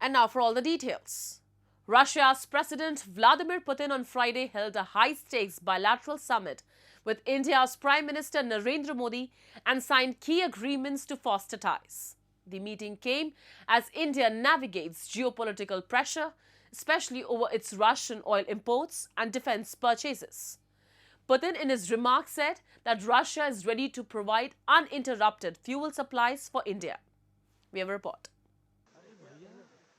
And now for all the details. Russia's President Vladimir Putin on Friday held a high-stakes bilateral summit with India's Prime Minister Narendra Modi and signed key agreements to foster ties. The meeting came as India navigates geopolitical pressure, especially over its Russian oil imports and defense purchases. Putin in his remarks said that Russia is ready to provide uninterrupted fuel supplies for India. We have a report.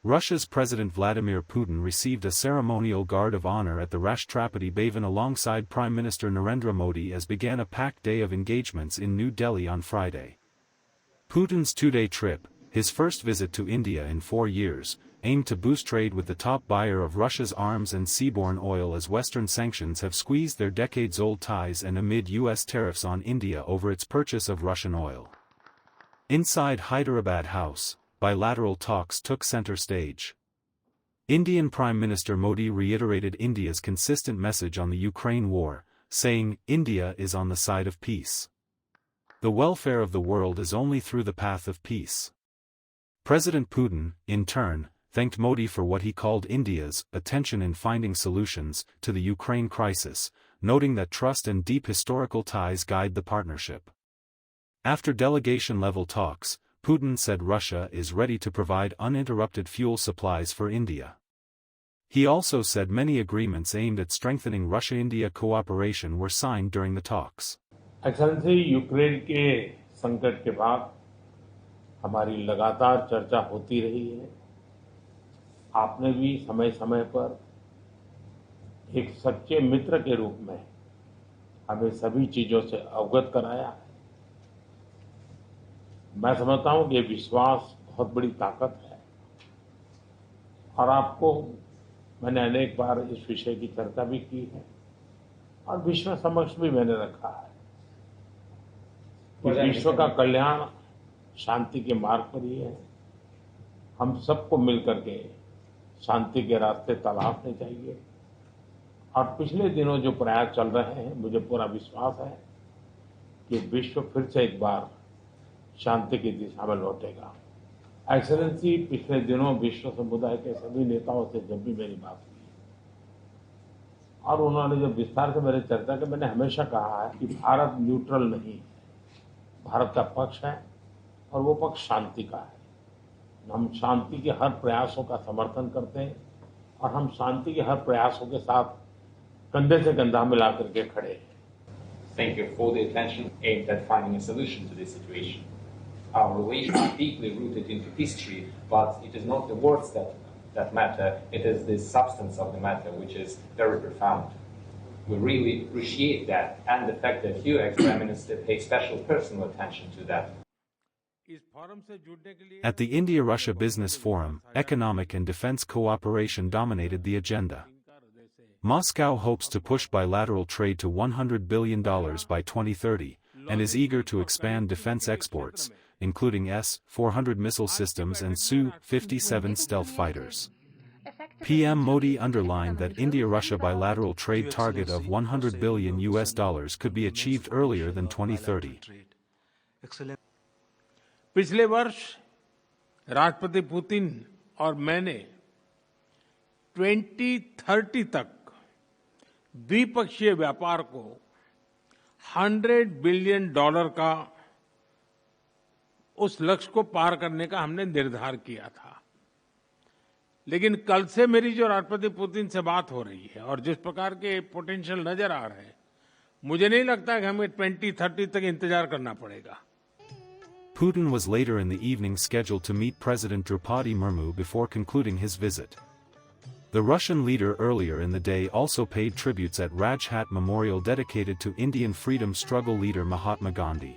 Russia's President Vladimir Putin received a ceremonial guard of honor at the Rashtrapati Bhavan alongside Prime Minister Narendra Modi as began a packed day of engagements in New Delhi on Friday. Putin's two-day trip, his first visit to India in 4 years, aimed to boost trade with the top buyer of Russia's arms and seaborne oil as Western sanctions have squeezed their decades-old ties and amid U.S. tariffs on India over its purchase of Russian oil. Inside Hyderabad House, bilateral talks took center stage. Indian Prime Minister Modi reiterated India's consistent message on the Ukraine war, saying, "India is on the side of peace. The welfare of the world is only through the path of peace." President Putin, in turn, thanked Modi for what he called India's attention in finding solutions to the Ukraine crisis, noting that trust and deep historical ties guide the partnership. After delegation-level talks, Putin said Russia is ready to provide uninterrupted fuel supplies for India. He also said many agreements aimed at strengthening Russia-India cooperation were signed during the talks. Excellency, Ukraine के संकट के बाद हमारी लगातार चर्चा होती रही है। आपने भी समय-समय पर एक सच्चे मित्र के रूप में हमें सभी चीजों से अवगत कराया है। मैं समझता हूं कि ये विश्वास बहुत बड़ी ताकत है और आपको मैंने अनेक बार इस विषय की चर्चा भी की है और विश्व समक्ष भी मैंने रखा है कि विश्व का कल्याण शांति के मार्ग पर ही है। हम सबको मिलकर के शांति के रास्ते तलाशने चाहिए और पिछले दिनों जो प्रयास चल रहे हैं, मुझे पूरा विश्वास है कि विश्व फिर से एक बार शांति की दिशा में लौटेगा। एक्सेलेंसी, पिछले दिनों विश्व समुदाय के सभी नेताओं से जब भी मेरी बात हुई और उन्होंने जब विस्तार से मेरे चर्चा की, मैंने हमेशा कहा है कि भारत न्यूट्रल नहीं है, भारत का पक्ष है और वो पक्ष शांति का है। हम शांति के हर प्रयासों का समर्थन करते हैं और हम शांति के हर प्रयासों के साथ कंधे से कंधा मिला करके खड़े हैं। Thank you for the attention aimed at finding a solution to this situation. Our relations are deeply rooted into history, but it is not the words that matter, it is the substance of the matter which is very profound. We really appreciate that and the fact that you, ex-Prime Minister, pay special personal attention to that. At the India-Russia Business Forum, economic and defense cooperation dominated the agenda. Moscow hopes to push bilateral trade to $100 billion by 2030, and is eager to expand defense exports, including S-400 missile systems and Su-57 stealth fighters. PM Modi underlined that India-Russia bilateral trade target of $100 billion could be achieved earlier than 2030. पिछले वर्ष राष्ट्रपति Putin और मैंने 2030 तक द्विपक्षीय व्यापार को $100 billion का उस लक्ष्य को पार करने का हमने निर्धार किया था। लेकिन कल से मेरी जो राष्ट्रपति पुतिन से बात हो रही है और जिस प्रकार के पोटेंशियल नजर आ रहे हैं, मुझे नहीं लगता कि हमें 2030 तक इंतजार करना पड़ेगा। Putin was later in the evening scheduled to meet President Draupadi Murmu before concluding his visit. The Russian leader earlier in the day also paid tributes at Rajghat Memorial dedicated to Indian freedom struggle leader Mahatma Gandhi.